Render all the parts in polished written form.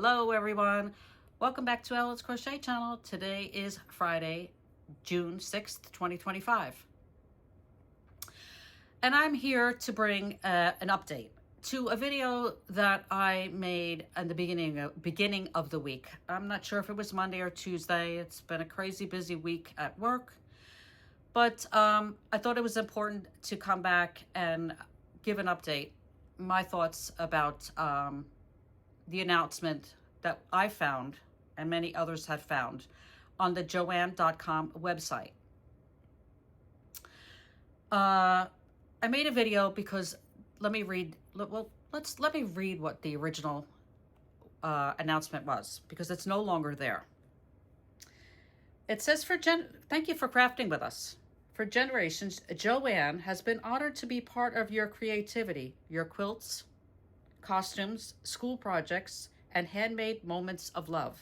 Hello everyone, welcome back to Ellen's Crochet Channel. Today is Friday, June 6th, 2025. And I'm here to bring an update to a video that I made at the beginning of the week. I'm not sure if it was Monday or Tuesday. It's been a crazy busy week at work. But I thought it was important to come back and give an update, my thoughts about the announcement that I found and many others had found on the JOANN.com website. I made a video because let me read what the original announcement was, because it's no longer there. It says, thank you for crafting with us. For generations, JOANN has been honored to be part of your creativity, your quilts, costumes, school projects, and handmade moments of love.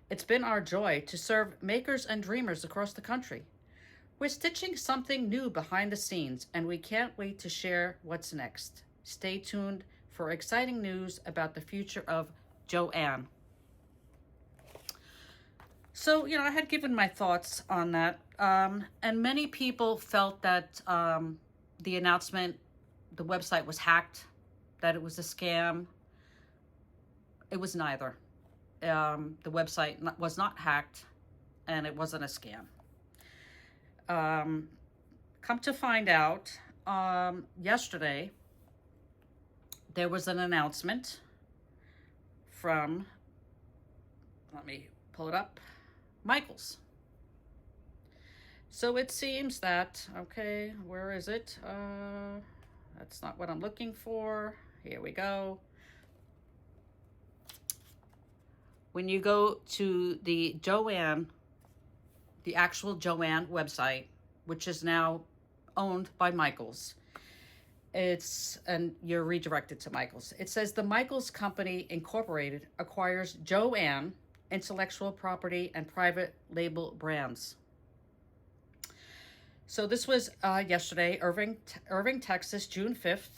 It's been our joy to serve makers and dreamers across the country. We're stitching something new behind the scenes, and we can't wait to share what's next. Stay tuned for exciting news about the future of JOANN. So, I had given my thoughts on that, and many people felt that the announcement, the website was hacked, that it was a scam. It was neither. The website was not hacked, and it wasn't a scam. Come to find out, yesterday, there was an announcement from, let me pull it up, Michaels. So it seems that, okay, where is it? That's not what I'm looking for. Here we go. When you go to the JOANN, the actual JOANN website, which is now owned by Michaels, and you're redirected to Michaels. It says the Michaels Company Incorporated acquires JOANN intellectual property and private label brands. So this was yesterday, Irving, Texas, June 5th.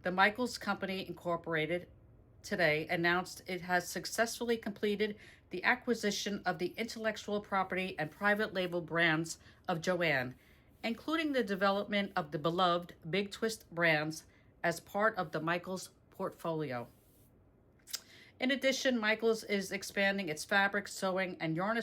The Michaels Company Incorporated today announced it has successfully completed the acquisition of the intellectual property and private label brands of JOANN, including the development of the beloved Big Twist brands as part of the Michaels portfolio. In addition, Michaels is expanding its fabric, sewing, and yarn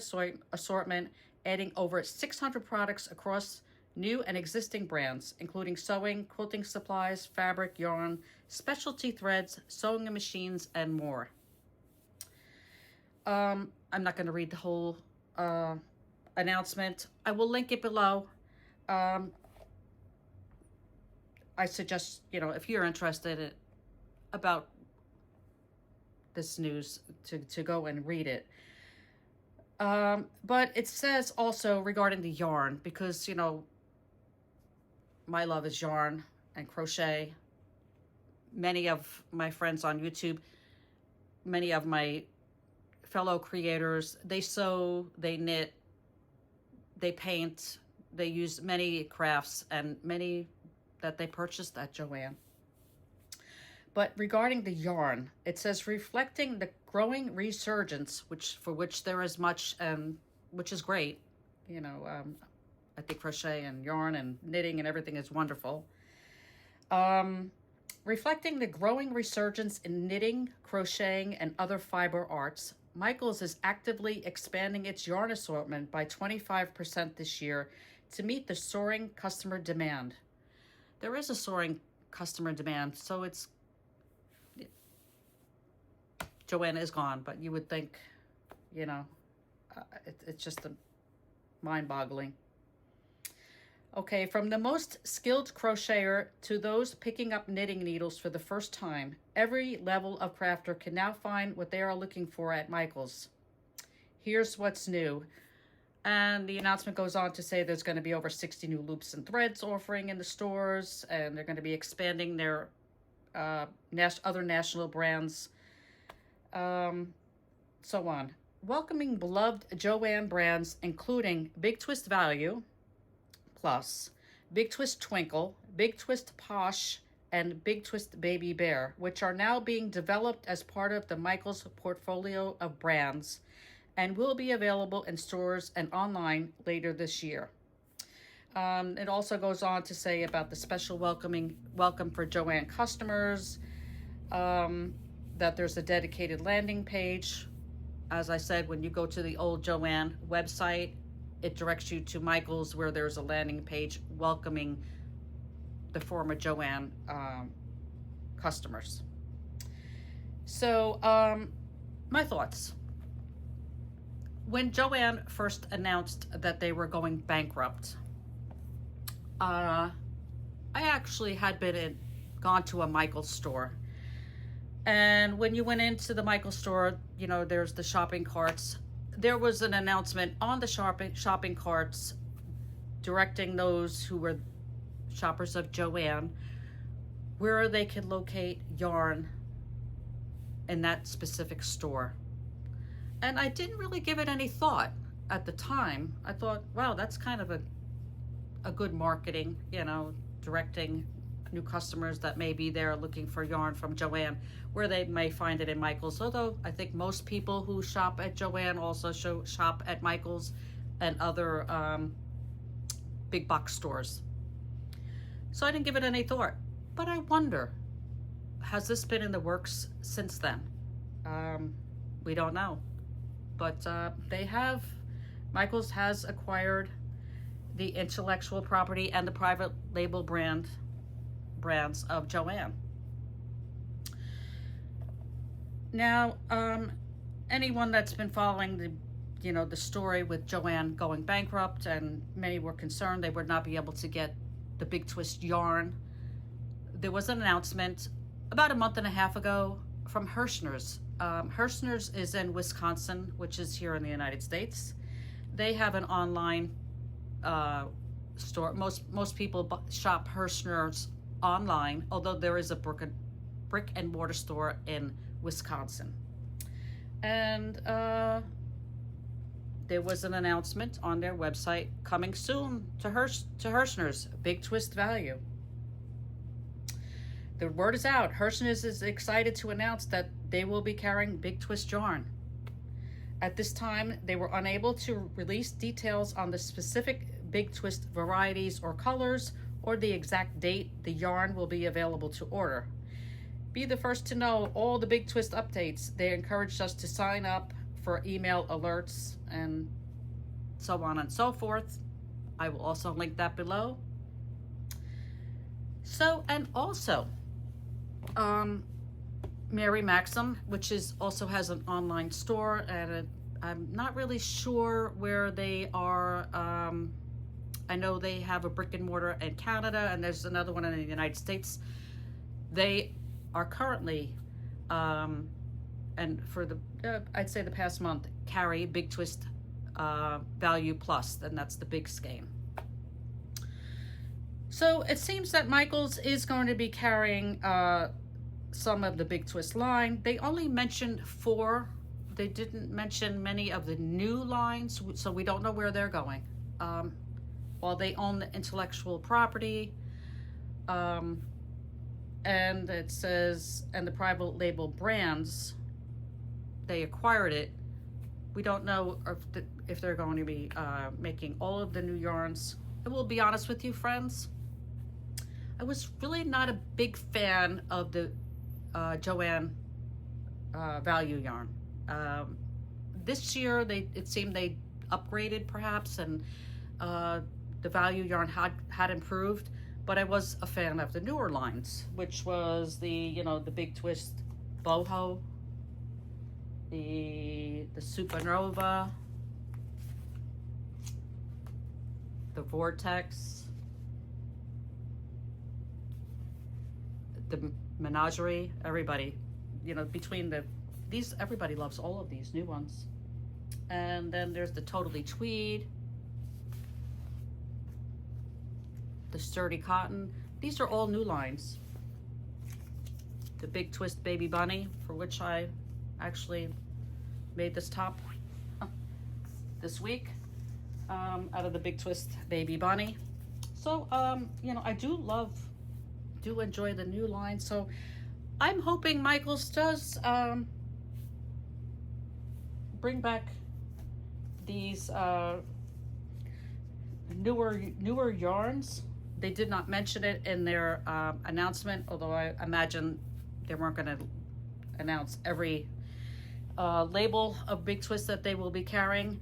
assortment, adding over 600 products across new and existing brands, including sewing, quilting supplies, fabric, yarn, specialty threads, sewing machines, and more. I'm not going to read the whole announcement. I will link it below. I suggest, if you're interested about this news, to go and read it. But it says also regarding the yarn, because, my love is yarn and crochet. Many of my friends on YouTube, many of my fellow creators, they sew, they knit, they paint, they use many crafts, and many that they purchased at JOANN. But regarding the yarn, it says reflecting the growing resurgence, for which there is much, and which is great. I think crochet and yarn and knitting and everything is wonderful. Reflecting the growing resurgence in knitting, crocheting, and other fiber arts, Michaels is actively expanding its yarn assortment by 25% this year to meet the soaring customer demand. There is a soaring customer demand, so JOANN is gone, but you would think, it's just mind-boggling. Okay, from the most skilled crocheter to those picking up knitting needles for the first time, every level of crafter can now find what they are looking for at Michaels. Here's what's new. And the announcement goes on to say there's going to be over 60 new loops and threads offering in the stores, and they're going to be expanding their other national brands, so on. Welcoming beloved JOANN brands, including Big Twist Value Plus, Big Twist Twinkle, Big Twist Posh, and Big Twist Baby Bear, which are now being developed as part of the Michaels portfolio of brands and will be available in stores and online later this year. It also goes on to say about the special welcome for JOANN customers, that there's a dedicated landing page. As I said, when you go to the old JOANN website, it directs you to Michaels, where there's a landing page welcoming the former JOANN customers. So, my thoughts. When JOANN first announced that they were going bankrupt, I actually had gone to a Michaels store. And when you went into the Michaels store, you know, there's the shopping carts. There was an announcement on the shopping carts directing those who were shoppers of JOANN where they could locate yarn in that specific store. And I didn't really give it any thought at the time. I thought, wow, that's kind of a good marketing, you know, directing new customers that may be there looking for yarn from JOANN where they may find it in Michaels. Although I think most people who shop at JOANN also shop at Michaels and other big box stores. So I didn't give it any thought. But I wonder, has this been in the works since then? We don't know. But Michaels has acquired the intellectual property and the private label brands of JOANN. Now, anyone that's been following the story with JOANN going bankrupt, and many were concerned they would not be able to get the Big Twist yarn. There was an announcement about a month and a half ago from Hirschner's. Hirschner's is in Wisconsin, which is here in the United States. They have an online store. Most people shop Hirschner's online, although there is a brick and mortar store in Wisconsin. And there was an announcement on their website coming soon to Hirschner's, Big Twist Value. The word is out. Hirschner's is excited to announce that they will be carrying Big Twist yarn. At this time, they were unable to release details on the specific Big Twist varieties or colors, or the exact date the yarn will be available to order. Be the first to know all the Big Twist updates. They encouraged us to sign up for email alerts and so on and so forth. I will also link that below. So, and also, Mary Maxim, which also has an online store, and I'm not really sure where they are. I know they have a brick and mortar in Canada, and there's another one in the United States. They are currently, and for I'd say the past month, carry Big Twist Value Plus, and that's the big skein. So it seems that Michaels is going to be carrying some of the Big Twist line. They only mentioned 4. They didn't mention many of the new lines, so we don't know where they're going. While they own the intellectual property, and it says, and the private label brands, they acquired it. We don't know if they're going to be making all of the new yarns. I will be honest with you, friends. I was really not a big fan of the JOANN Value yarn. This year, it seemed they upgraded perhaps, and the Value yarn had improved, but I was a fan of the newer lines, which was the Big Twist Boho, the Supernova, the Vortex, the Menagerie. Everybody, between these, everybody loves all of these new ones. And then there's the Totally Tweed, the Sturdy Cotton. These are all new lines. The Big Twist Baby Bunny, for which I actually made this top this week, out of the Big Twist Baby Bunny. So, I do love do enjoy the new line. So I'm hoping Michaels does bring back these newer yarns. They did not mention it in their announcement, although I imagine they weren't going to announce every label of Big Twist that they will be carrying.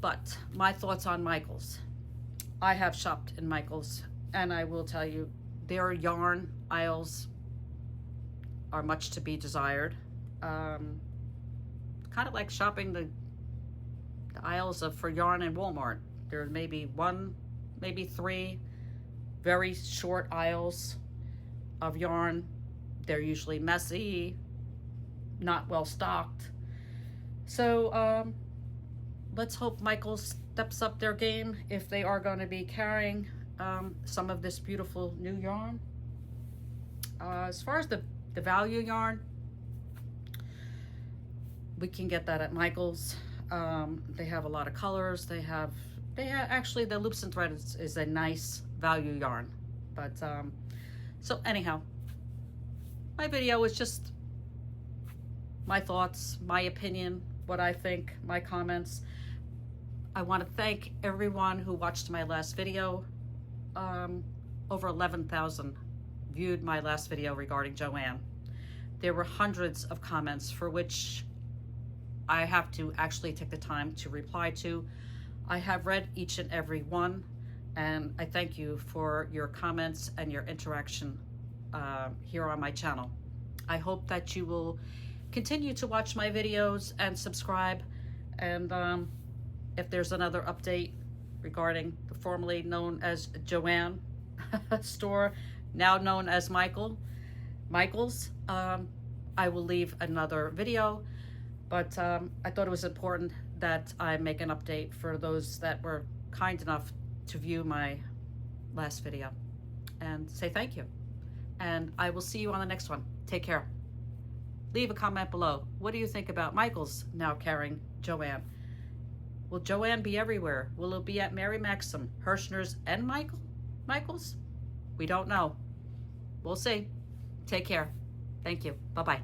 But my thoughts on Michaels. I have shopped in Michaels, and I will tell you, their yarn aisles are much to be desired. Kind of like shopping the aisles for yarn in Walmart. There may be one, maybe three very short aisles of yarn. They're usually messy, not well stocked. So let's hope Michaels steps up their game if they are going to be carrying some of this beautiful new yarn. As far as the value yarn, we can get that at Michaels. They have a lot of colors. They have actually, the loops and threads is a nice value yarn. But so anyhow, my video is just my thoughts, my opinion, what I think, my comments. I want to thank everyone who watched my last video. Over 11,000 viewed my last video regarding JOANN. There were hundreds of comments for which I have to actually take the time to reply to. I have read each and every one, and I thank you for your comments and your interaction here on my channel. I hope that you will continue to watch my videos and subscribe, and if there's another update regarding the formerly known as JOANN store, now known as Michaels, I will leave another video. But I thought it was important that I make an update for those that were kind enough to view my last video, and say thank you. And I will see you on the next one. Take care. Leave a comment below. What do you think about Michaels now carrying JOANN? Will JOANN be everywhere? Will it be at Mary Maxim, Hirschner's, and Michaels? We don't know. We'll see. Take care. Thank you. Bye-bye.